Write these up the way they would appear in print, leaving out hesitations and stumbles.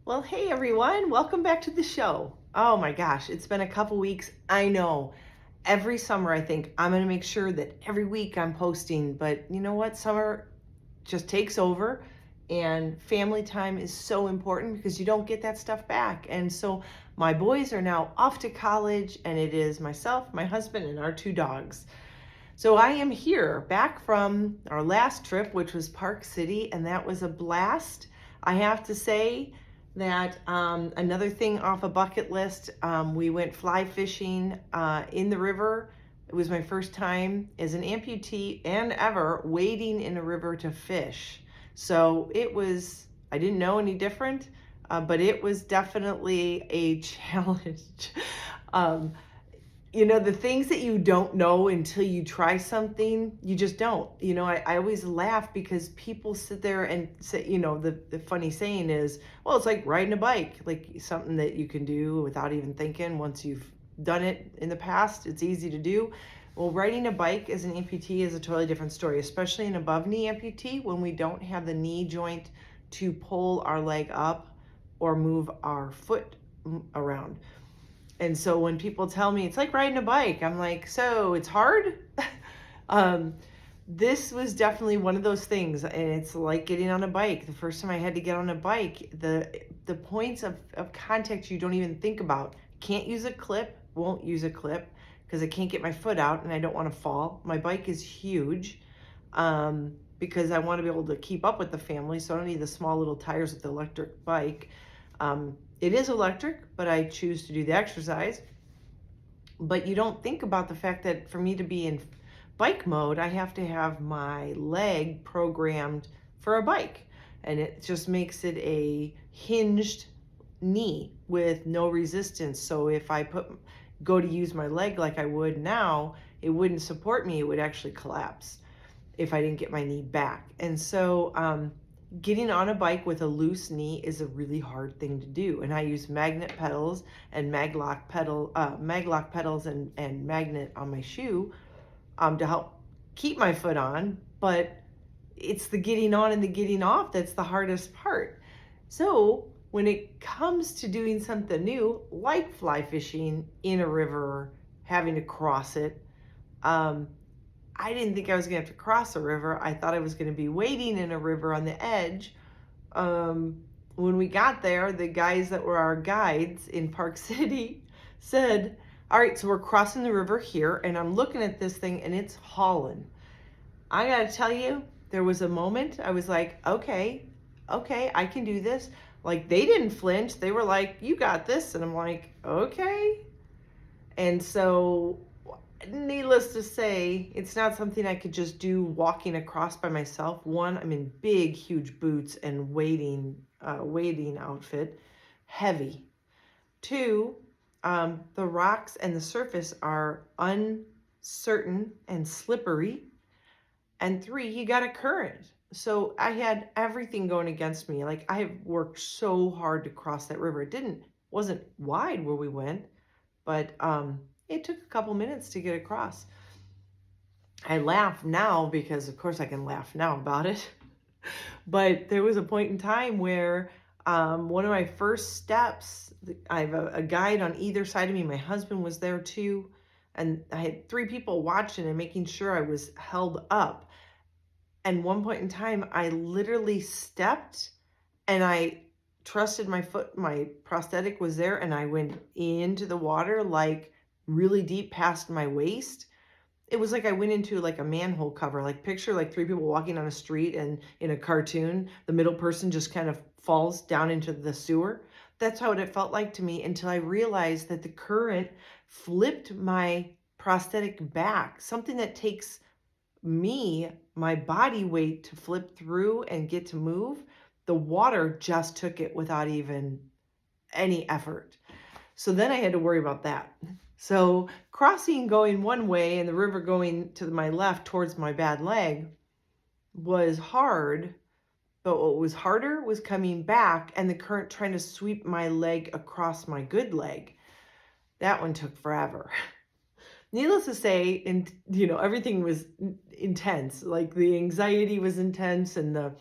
Well, hey everyone, welcome back to the show. Oh my gosh, it's been a couple weeks. I know. Every summer I think I'm going to make sure that every week I'm posting, but you know what? Summer just takes over and family time is so important because you don't get that stuff back. And so my boys are now off to college and it is myself, my husband, and our two dogs. So I am here back from our last trip, which was Park City, and that was a blast. I have to say that another thing off a bucket list, we went fly fishing in the river. It was my first time as an amputee and ever wading in a river to fish. So I didn't know any different, but it was definitely a challenge. um, the things that you don't know until you try something, you just don't. I always laugh because people sit there and say, the funny saying is, well, it's like riding a bike, like something that you can do without even thinking. Once you've done it in the past, it's easy to do. Well, riding a bike as an amputee is a totally different story, especially an above knee amputee when we don't have the knee joint to pull our leg up or move our foot around. And so when people tell me it's like riding a bike, I'm like, so it's hard? um, this was definitely one of those things, and it's like getting on a bike. The first time I had to get on a bike, the points of contact you don't even think about. Can't use a clip, won't use a clip, because I can't get my foot out and I don't want to fall. My bike is huge because I want to be able to keep up with the family, so I don't need the small little tires with the electric bike. It is electric, but I choose to do the exercise. But you don't think about the fact that for me to be in bike mode, I have to have my leg programmed for a bike. And it just makes it a hinged knee with no resistance. So if I go to use my leg like I would now, it wouldn't support me. It would actually collapse if I didn't get my knee back. And so getting on a bike with a loose knee is a really hard thing to do. And I use magnet pedals and maglock pedals and magnet on my shoe to help keep my foot on. But it's the getting on and the getting off that's the hardest part. So when it comes to doing something new, like fly fishing in a river, having to cross it, I didn't think I was going to have to cross a river. I thought I was going to be wading in a river on the edge. When we got there, the guys that were our guides in Park City said, all right, so we're crossing the river here, and I'm looking at this thing, and it's hauling. I got to tell you, there was a moment I was like, okay, I can do this. Like, they didn't flinch. They were like, you got this. And I'm like, okay. And so needless to say, it's not something I could just do walking across by myself. One, I'm in big, huge boots and wading outfit, heavy. Two, the rocks and the surface are uncertain and slippery. And three, you got a current. So I had everything going against me. Like, I have worked so hard to cross that river. Wasn't wide where we went, but it took a couple minutes to get across. I laugh now because, of course, I can laugh now about it. But there was a point in time where one of my first steps, I have a guide on either side of me. My husband was there too. And I had 3 people watching and making sure I was held up. And one point in time, I literally stepped and I trusted my foot, my prosthetic was there, and I went into the water like really deep past my waist. It was like I went into like a manhole cover, like picture like 3 people walking on a street and in a cartoon, the middle person just kind of falls down into the sewer. That's how it felt like to me until I realized that the current flipped my prosthetic back, something that takes my body weight to flip through and get to move. The water just took it without even any effort. So then I had to worry about that. So crossing going one way and the river going to my left towards my bad leg was hard, but what was harder was coming back and the current trying to sweep my leg across my good leg. That one took forever. Needless to say, everything was intense. Like, the anxiety was intense and the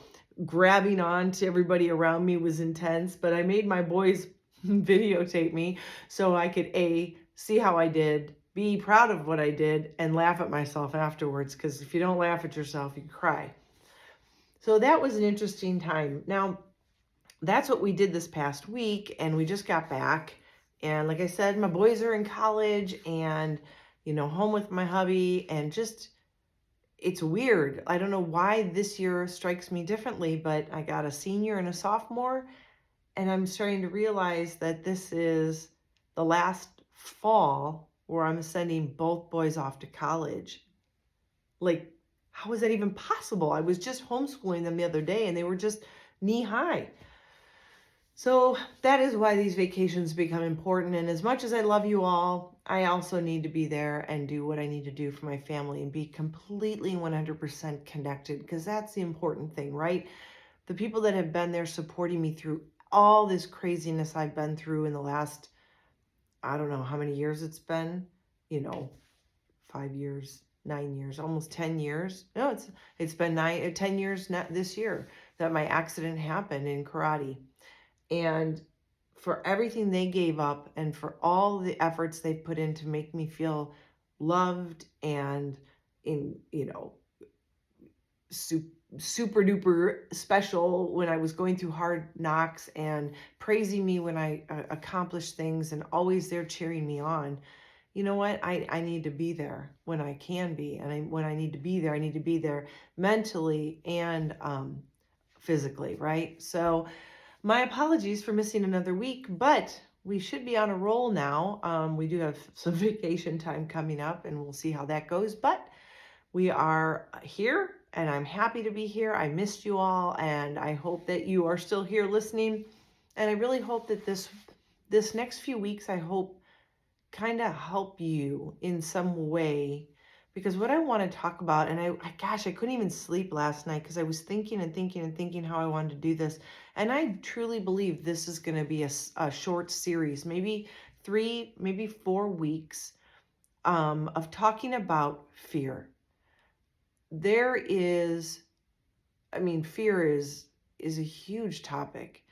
grabbing on to everybody around me was intense, but I made my boys videotape me so I could A, see how I did, be proud of what I did, and laugh at myself afterwards, because if you don't laugh at yourself, you cry. So that was an interesting time. Now, that's what we did this past week, and we just got back. And like I said, my boys are in college and, home with my hubby, and just, it's weird. I don't know why this year strikes me differently, but I got a senior and a sophomore, and I'm starting to realize that this is the last fall where I'm sending both boys off to college. Like, how is that even possible? I was just homeschooling them the other day and they were just knee high. So that is why these vacations become important. And as much as I love you all, I also need to be there and do what I need to do for my family and be completely 100% connected, because that's the important thing, right? The people that have been there supporting me through all this craziness I've been through in the last, I don't know how many years it's been, 5 years, 9 years, almost 10 years. No, it's been 10 years this year that my accident happened in karate. And for everything they gave up and for all the efforts they put in to make me feel loved and super duper special when I was going through hard knocks, and praising me when I accomplished things, and always there cheering me on. You know what? I need to be there when I can be. And when I need to be there, I need to be there mentally and physically, right? So my apologies for missing another week, but we should be on a roll now. We do have some vacation time coming up, and we'll see how that goes. But we are here, and I'm happy to be here. I missed you all, and I hope that you are still here listening. And I really hope that this next few weeks, I hope, kind of help you in some way, because what I want to talk about, and I couldn't even sleep last night because I was thinking and thinking and thinking how I wanted to do this. And I truly believe this is going to be a short series, maybe 3, maybe 4 weeks of talking about fear. Fear is a huge topic.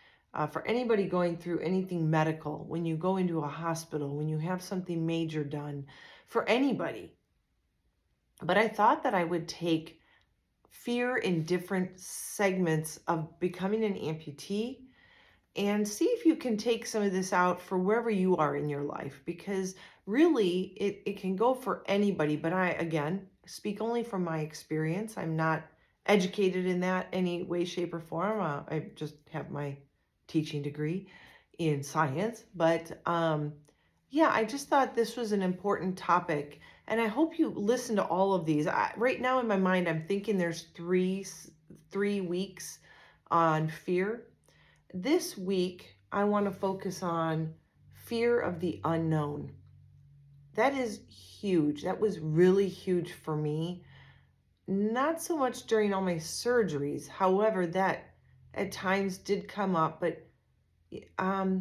For anybody going through anything medical, when you go into a hospital, when you have something major done, for anybody. But I thought that I would take fear in different segments of becoming an amputee and see if you can take some of this out for wherever you are in your life, because really it can go for anybody. But I, again, speak only from my experience. I'm not educated in that any way, shape, or form. I just have my teaching degree in science. But yeah, I just thought this was an important topic. And I hope you listen to all of these. Right now in my mind, I'm thinking there's three weeks on fear. This week, I want to focus on fear of the unknown. That is huge. That was really huge for me. Not so much during all my surgeries. However, that at times did come up. But, I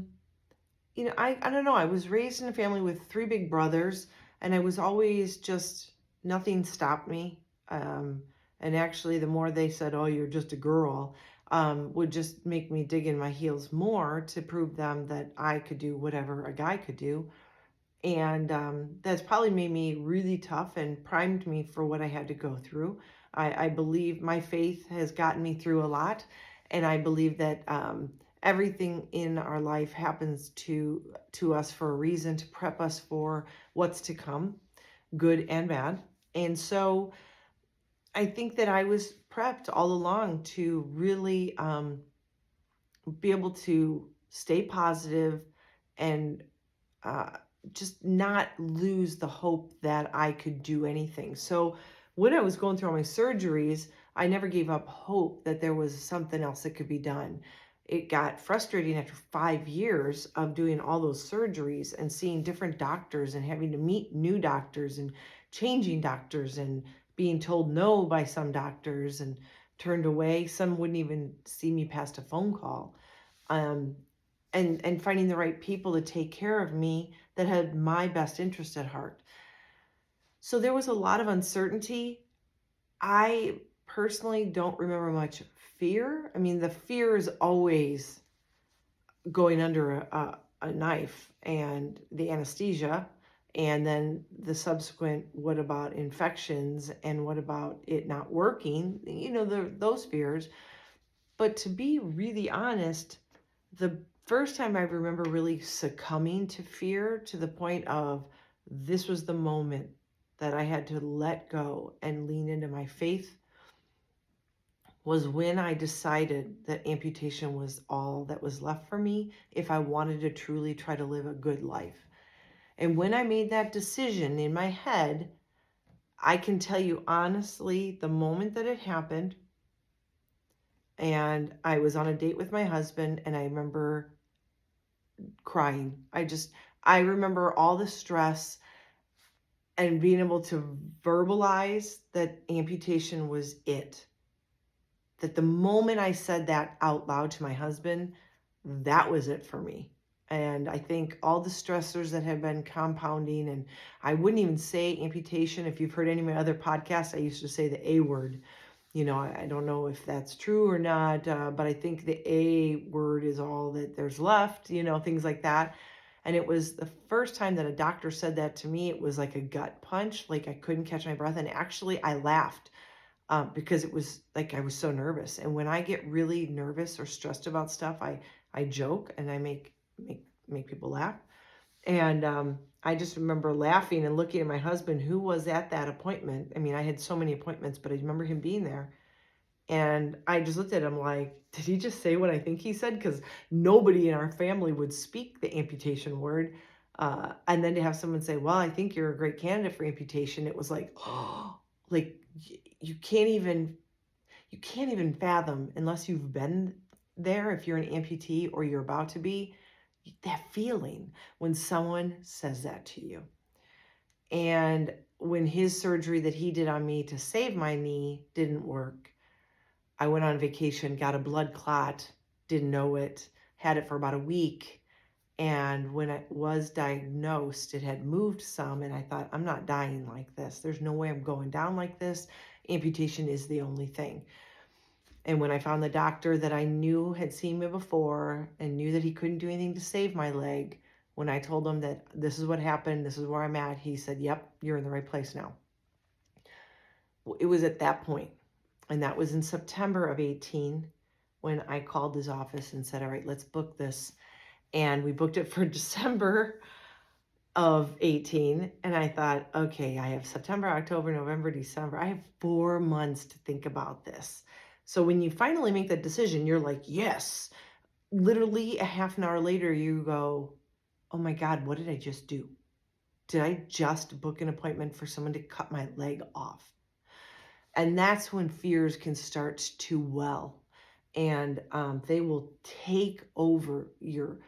don't know. I was raised in a family with 3 big brothers, and I was always just, nothing stopped me. And actually, the more they said, "Oh, you're just a girl," would just make me dig in my heels more to prove them that I could do whatever a guy could do. And that's probably made me really tough and primed me for what I had to go through. I believe my faith has gotten me through a lot, and I believe that everything in our life happens to us for a reason, to prep us for what's to come, good and bad. And so I think that I was prepped all along to really be able to stay positive and just not lose the hope that I could do anything. So when I was going through all my surgeries, I never gave up hope that there was something else that could be done. It got frustrating after 5 years of doing all those surgeries and seeing different doctors and having to meet new doctors and changing doctors and being told no by some doctors and turned away. Some wouldn't even see me past a phone call. And finding the right people to take care of me that had my best interest at heart. So there was a lot of uncertainty. I personally don't remember much fear. I mean, the fear is always going under a knife and the anesthesia, and then the subsequent what about infections and what about it not working, those fears. But to be really honest, the first time I remember really succumbing to fear to the point of this was the moment that I had to let go and lean into my faith was when I decided that amputation was all that was left for me if I wanted to truly try to live a good life. And when I made that decision in my head, I can tell you honestly, the moment that it happened, and I was on a date with my husband, and I remember crying. I remember all the stress and being able to verbalize that amputation was it. That the moment I said that out loud to my husband, that was it for me. And I think all the stressors that have been compounding, and I wouldn't even say amputation. If you've heard any of my other podcasts, I used to say the A word. I don't know if that's true or not, but I think the A word is all that there's left, things like that. And it was the first time that a doctor said that to me. It was like a gut punch, like I couldn't catch my breath. And actually, I laughed because it was like I was so nervous. And when I get really nervous or stressed about stuff, I joke and I make people laugh. And I just remember laughing and looking at my husband, who was at that appointment. I mean, I had so many appointments, but I remember him being there. And I just looked at him like, did he just say what I think he said? Because nobody in our family would speak the amputation word. And then to have someone say, well, I think you're a great candidate for amputation. It was like, oh, like you can't even fathom, unless you've been there, if you're an amputee or you're about to be, that feeling when someone says that to you. And when his surgery that he did on me to save my knee didn't work, I went on vacation, got a blood clot, didn't know it, had it for about a week. And when it was diagnosed, it had moved some, and I thought, I'm not dying like this. There's no way I'm going down like this. Amputation is the only thing. And when I found the doctor that I knew had seen me before and knew that he couldn't do anything to save my leg, when I told him that this is what happened, this is where I'm at, he said, yep, you're in the right place now. It was at that point, and that was in September of 18, when I called his office and said, all right, let's book this. And we booked it for December of 18. And I thought, okay, I have September, October, November, December. I have 4 months to think about this. So when you finally make that decision, you're like, yes. Literally a half an hour later, you go, oh my God, what did I just do? Did I just book an appointment for someone to cut my leg off? And that's when fears can start to well. And they will take over your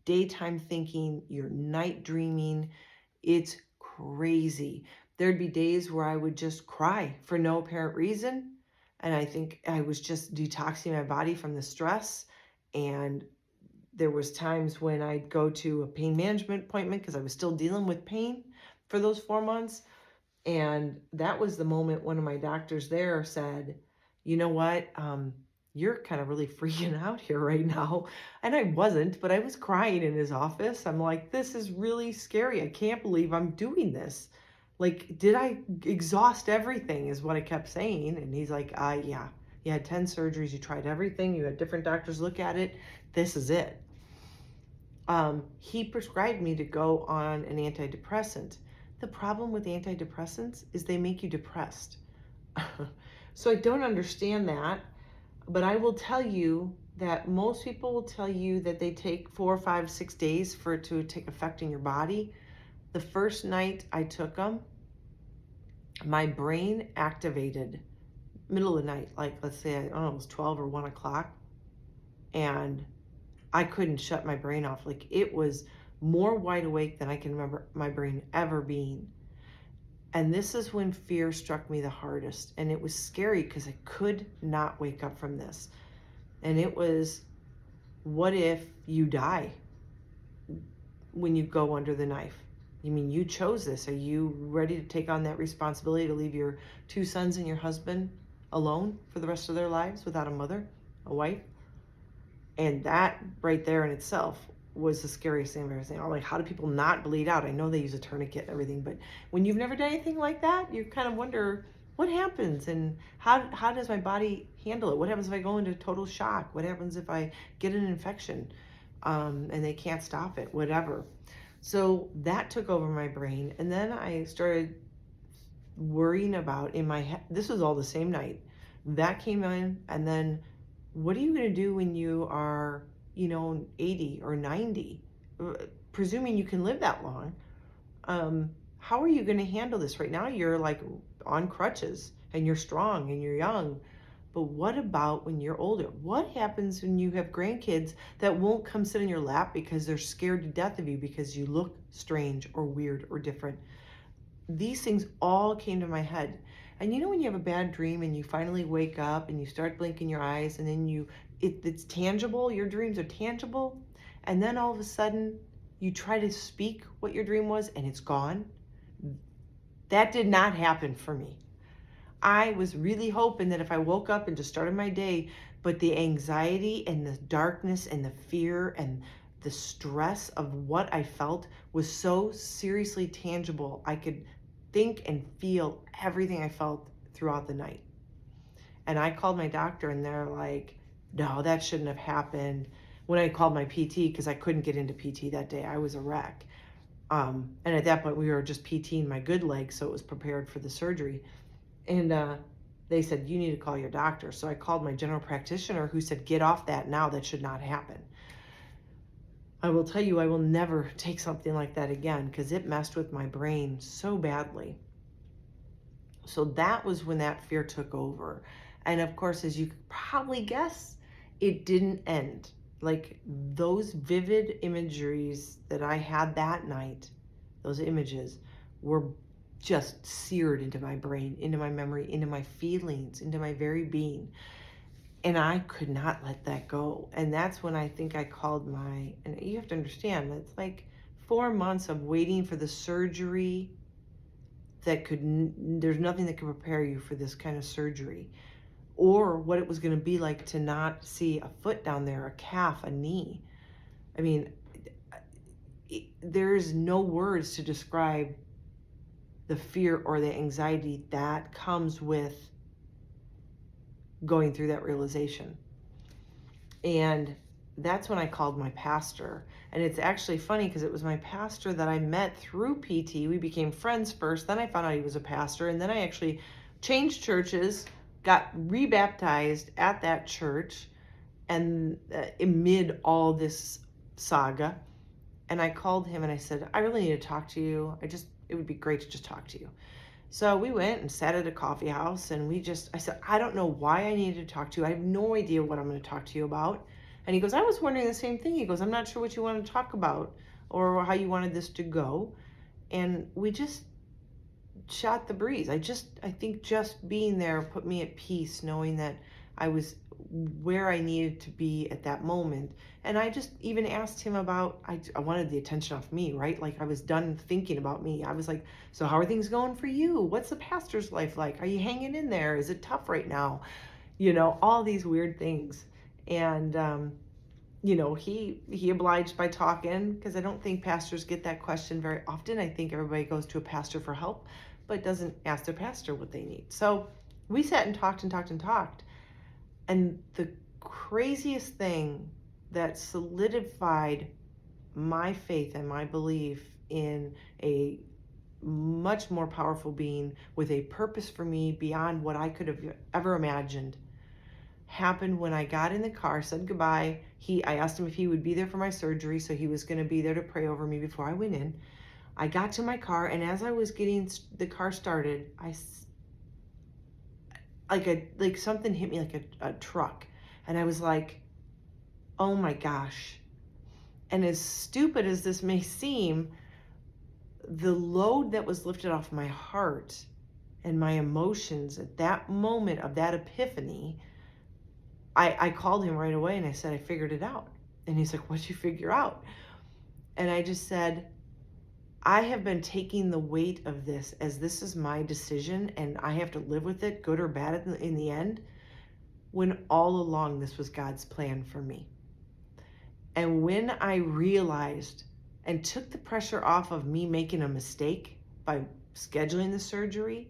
daytime thinking, your night dreaming. It's crazy. There'd be days where I would just cry for no apparent reason. And I think I was just detoxing my body from the stress. And there was times when I'd go to a pain management appointment because I was still dealing with pain for those 4 months. And that was the moment one of my doctors there said, you know what? You're kind of really freaking out here right now. And I wasn't, but I was crying in his office. I'm like, this is really scary. I can't believe I'm doing this. Like, did I exhaust everything is what I kept saying. And he's like, yeah, you had 10 surgeries. You tried everything. You had different doctors look at it. This is it. He prescribed me to go on an antidepressant. The problem with antidepressants is they make you depressed. So I don't understand that. But I will tell you that most people will tell you that they take 4, 5, 6 days for it to take effect in your body. The first night I took them, my brain activated middle of the night, like let's say, I don't know, it was 12 or 1 o'clock. And I couldn't shut my brain off. Like it was more wide awake than I can remember my brain ever being. And this is when fear struck me the hardest. And it was scary because I could not wake up from this. And it was, what if you die when you go under the knife? You mean you chose this? Are you ready to take on that responsibility to leave your 2 sons and your husband alone for the rest of their lives without a mother, a wife. And that right there in itself was the scariest thing I've ever seen. I'm like, how do people not bleed out? I know they use a tourniquet and everything, but when you've never done anything like that, you kind of wonder what happens and how does my body handle it? What happens if I go into total shock? What happens if I get an infection and they can't stop it? Whatever. So that took over my brain. And then I started worrying about in my head, this was all the same night. That came in, and then what are you going to do when you are, 80 or 90? Presuming you can live that long, how are you going to handle this? Right now, you're like on crutches and you're strong and you're young. But what about when you're older? What happens when you have grandkids that won't come sit in your lap because they're scared to death of you because you look strange or weird or different? These things all came to my head. And when you have a bad dream and you finally wake up and you start blinking your eyes and then it's tangible, your dreams are tangible, and then all of a sudden you try to speak what your dream was and it's gone. That did not happen for me. I was really hoping that if I woke up and just started my day, but the anxiety and the darkness and the fear and the stress of what I felt was so seriously tangible, I could think and feel everything I felt throughout the night. And I called my doctor and they're like, no, that shouldn't have happened. When I called my PT, because I couldn't get into PT that day, I was a wreck. And at that point we were just PTing my good leg, so it was prepared for the surgery. And they said, you need to call your doctor. So I called my general practitioner, who said, get off that now, that should not happen. I will tell you, I will never take something like that again because it messed with my brain so badly. So that was when that fear took over. And of course, as you could probably guess, it didn't end. Like those vivid imageries that I had that night, those images were just seared into my brain, into my memory, into my feelings, into my very being. And I could not let that go. And that's when I think I called and you have to understand, that's like 4 months of waiting for the surgery there's nothing that can prepare you for this kind of surgery. Or what it was going to be like to not see a foot down there, a calf, a knee. I mean, there's no words to describe the fear or the anxiety that comes with going through that realization. And that's when I called my pastor. And it's actually funny because it was my pastor that I met through PT. We became friends first, then I found out he was a pastor, and then I actually changed churches, got rebaptized at that church, and amid all this saga. And I called him and I said, I really need to talk to you. It would be great to just talk to you. So we went and sat at a coffee house and I said, I don't know why I needed to talk to you. I have no idea what I'm going to talk to you about. And he goes, I was wondering the same thing. He goes, I'm not sure what you want to talk about or how you wanted this to go. And we just shot the breeze. I think just being there put me at peace, knowing that I was where I needed to be at that moment. And I just even asked him about, I wanted the attention off me, right? Like I was done thinking about me. I was like, so how are things going for you? What's the pastor's life like? Are you hanging in there? Is it tough right now? All these weird things. And, he obliged by talking, because I don't think pastors get that question very often. I think everybody goes to a pastor for help, but doesn't ask their pastor what they need. So we sat and talked and talked and talked. And the craziest thing that solidified my faith and my belief in a much more powerful being with a purpose for me beyond what I could have ever imagined happened when I got in the car, said goodbye. I asked him if he would be there for my surgery, so he was going to be there to pray over me before I went in. I got to my car, and as I was getting the car started, like something hit me like a truck, and I was like, oh my gosh. And as stupid as this may seem, the load that was lifted off my heart and my emotions at that moment of that epiphany, I called him right away and I said, I figured it out. And he's like, what'd you figure out? And I just said, I have been taking the weight of this as this is my decision and I have to live with it, good or bad in the end, when all along this was God's plan for me. And when I realized and took the pressure off of me making a mistake by scheduling the surgery,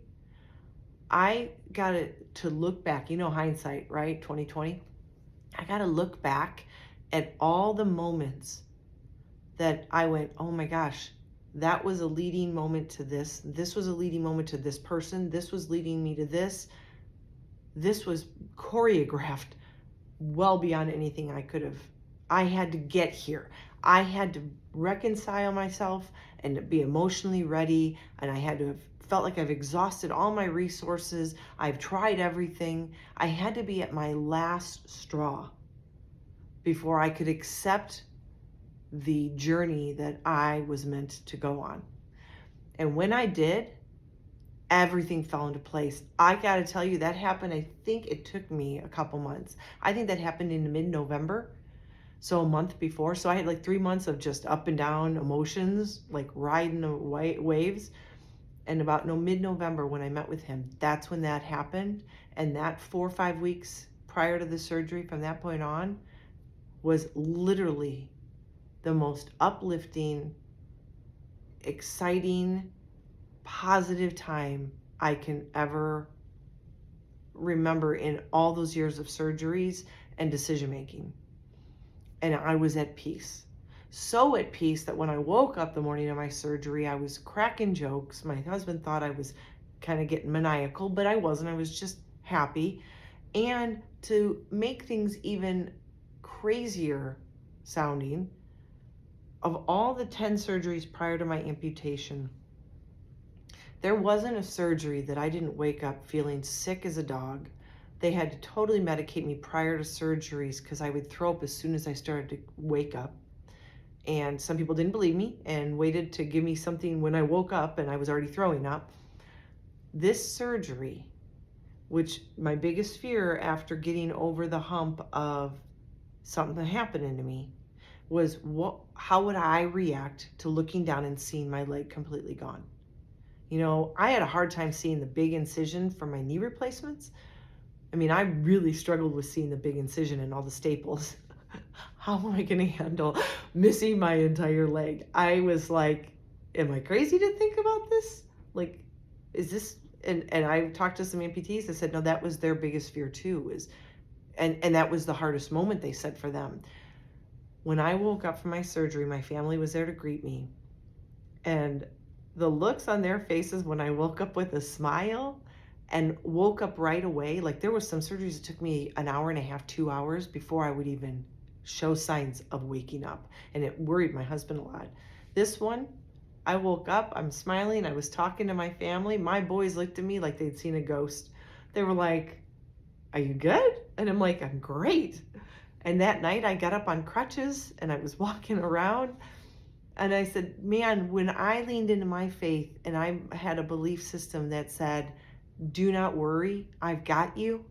I got to look back. Hindsight, right? 2020. I got to look back at all the moments that I went, oh my gosh, that was a leading moment to this. This was a leading moment to this person. This was leading me to this. This was choreographed well beyond anything I could have. I had to get here. I had to reconcile myself and be emotionally ready. And I had to have felt like I've exhausted all my resources. I've tried everything. I had to be at my last straw before I could accept the journey that I was meant to go on. And when I did, everything fell into place. I got to tell you, that happened. I think it took me a couple months. I think that happened in mid-November. So a month before. So I had like 3 months of just up and down emotions, like riding the waves. And about mid-November when I met with him, that's when that happened. And that 4 or 5 weeks prior to the surgery from that point on was literally the most uplifting, exciting, positive time I can ever remember in all those years of surgeries and decision making. And I was at peace. So at peace that when I woke up the morning of my surgery, I was cracking jokes. My husband thought I was kind of getting maniacal, but I wasn't. I was just happy. And to make things even crazier sounding, of all the 10 surgeries prior to my amputation, there wasn't a surgery that I didn't wake up feeling sick as a dog. They had to totally medicate me prior to surgeries because I would throw up as soon as I started to wake up. And some people didn't believe me and waited to give me something when I woke up and I was already throwing up. This surgery, which my biggest fear after getting over the hump of something happening to me, was how would I react to looking down and seeing my leg completely gone? I had a hard time seeing the big incision for my knee replacements. I mean, I really struggled with seeing the big incision and all the staples. How am I going to handle missing my entire leg? I was like, am I crazy to think about this? Like, is this, and I talked to some amputees. I said, no, that was their biggest fear too, and that was the hardest moment, they said, for them. When I woke up from my surgery, my family was there to greet me. And the looks on their faces when I woke up with a smile and woke up right away, like there were some surgeries that took me an hour and a half, 2 hours before I would even show signs of waking up. And it worried my husband a lot. This one, I woke up, I'm smiling, I was talking to my family. My boys looked at me like they'd seen a ghost. They were like, are you good? And I'm like, I'm great. And that night I got up on crutches and I was walking around. And I said, man, when I leaned into my faith and I had a belief system that said, do not worry, I've got you,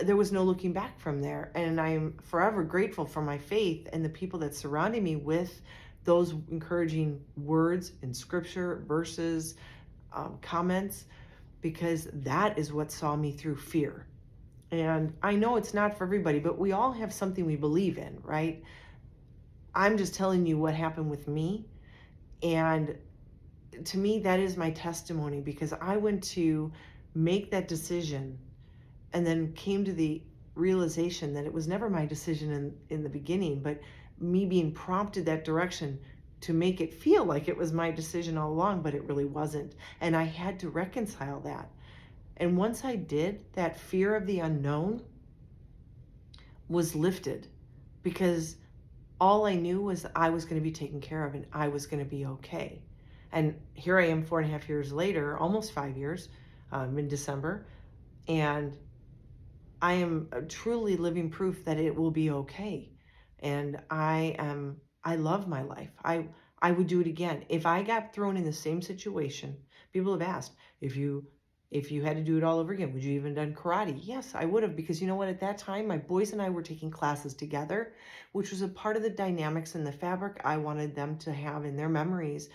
there was no looking back from there. And I'm forever grateful for my faith and the people that surrounded me with those encouraging words in scripture, verses, comments, because that is what saw me through fear. And I know it's not for everybody, but we all have something we believe in, right? I'm just telling you what happened with me. And to me, that is my testimony, because I went to make that decision and then came to the realization that it was never my decision in the beginning, but me being prompted that direction to make it feel like it was my decision all along, but it really wasn't. And I had to reconcile that. And once I did, that fear of the unknown was lifted, because all I knew was I was going to be taken care of and I was going to be okay. And here I am 4.5 years later, almost 5 years, in December, and I am truly living proof that it will be okay. And I love my life. I would do it again. If I got thrown in the same situation, people have asked, if you If you had to do it all over again, would you even done karate? Yes, I would have, because you know what? At that time, my boys and I were taking classes together, which was a part of the dynamics and the fabric I wanted them to have in their memories.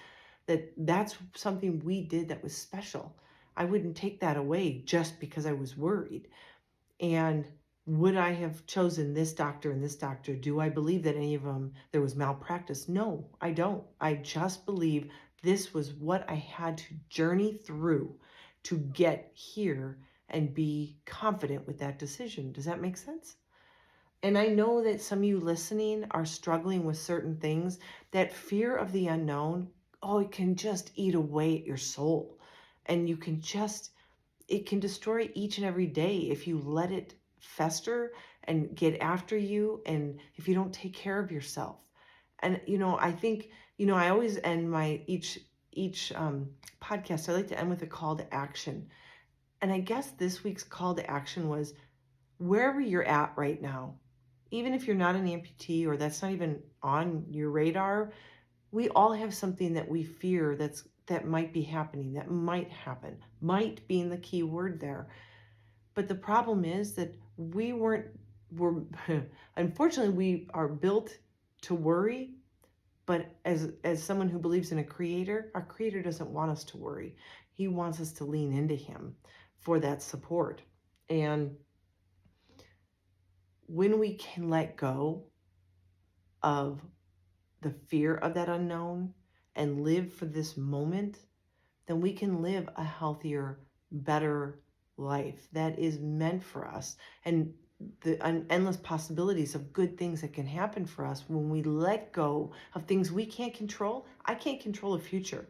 That's something we did that was special. I wouldn't take that away just because I was worried. And would I have chosen this doctor and this doctor? Do I believe that any of them there was malpractice? No, I don't. I just believe this was what I had to journey through to get here and be confident with that decision. Does that make sense? And I know that some of you listening are struggling with certain things. That fear of the unknown, oh, it can just eat away at your soul. And you can just, it can destroy each and every day if you let it fester and get after you, and if you don't take care of yourself. And I think I always end my each podcast, I like to end with a call to action. And I guess this week's call to action was, wherever you're at right now, even if you're not an amputee or that's not even on your radar, we all have something that we fear that might be happening, that might happen, might being the key word there. But the problem is that we're unfortunately we are built to worry, but as someone who believes in a creator, our creator doesn't want us to worry. He wants us to lean into him for that support. And when we can let go of the fear of that unknown and live for this moment, then we can live a healthier, better life that is meant for us. And the endless possibilities of good things that can happen for us when we let go of things we can't control. I can't control the future.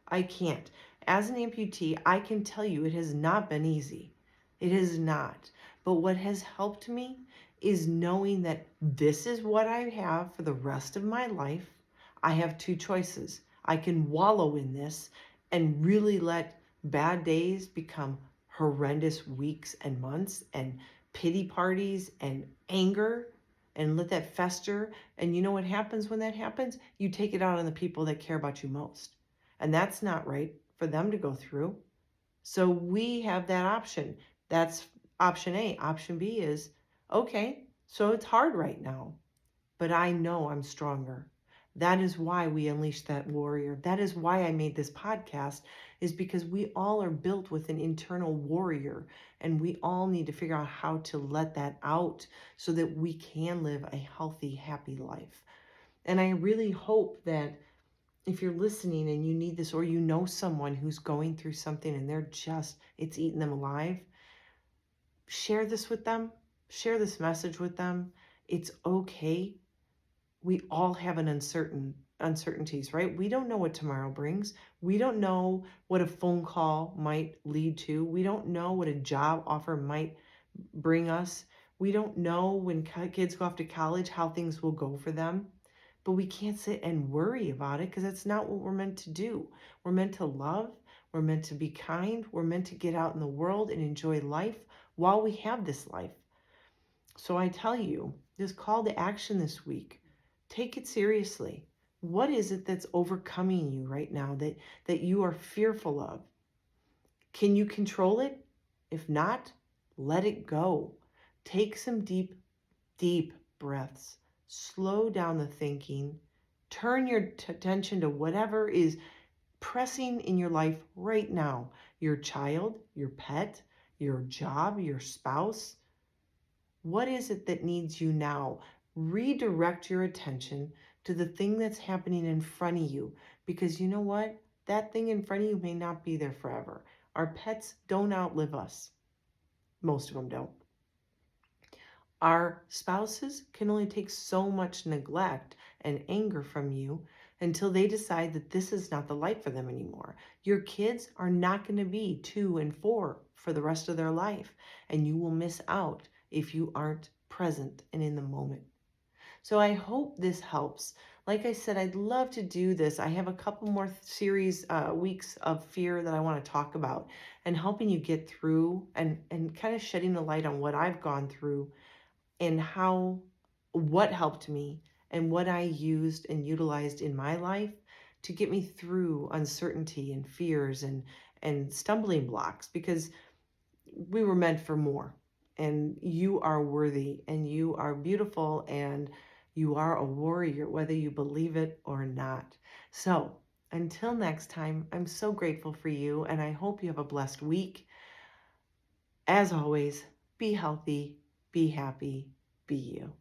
I can't. As an amputee, I can tell you it has not been easy. It has not. But what has helped me is knowing that this is what I have for the rest of my life. I have two choices. I can wallow in this and really let bad days become horrendous weeks and months and pity parties and anger and let that fester. And you know what happens when that happens? You take it out on the people that care about you most. And that's not right for them to go through. So we have that option. That's option A. Option B is, okay, so it's hard right now, but I know I'm stronger. That is why we unleash that warrior. That is why I made this podcast, is because we all are built with an internal warrior, and we all need to figure out how to let that out so that we can live a healthy, happy life. And I really hope that if you're listening and you need this, or you know someone who's going through something and it's eating them alive, share this with them, share this message with them. It's okay. We all have uncertainties, right? We don't know what tomorrow brings. We don't know what a phone call might lead to. We don't know what a job offer might bring us. We don't know when kids go off to college how things will go for them. But we can't sit and worry about it, because that's not what we're meant to do. We're meant to love. We're meant to be kind. We're meant to get out in the world and enjoy life while we have this life. So I tell you, this call to action this week, take it seriously. What is it that's overcoming you right now that you are fearful of? Can you control it? If not, let it go. Take some deep, deep breaths. Slow down the thinking. Turn your attention to whatever is pressing in your life right now. Your child, your pet, your job, your spouse. What is it that needs you now? Redirect your attention to the thing that's happening in front of you, because you know what? That thing in front of you may not be there forever. Our pets don't outlive us. Most of them don't. Our spouses can only take so much neglect and anger from you until they decide that this is not the life for them anymore. Your kids are not going to be 2 and 4 for the rest of their life, and you will miss out if you aren't present and in the moment. So I hope this helps. Like I said, I'd love to do this. I have a couple more weeks of fear that I want to talk about, and helping you get through and kind of shedding the light on what I've gone through and what helped me and what I used and utilized in my life to get me through uncertainty and fears and and stumbling blocks, because we were meant for more. And you are worthy and you are beautiful and you are a warrior, whether you believe it or not. So until next time, I'm so grateful for you and I hope you have a blessed week. As always, be healthy, be happy, be you.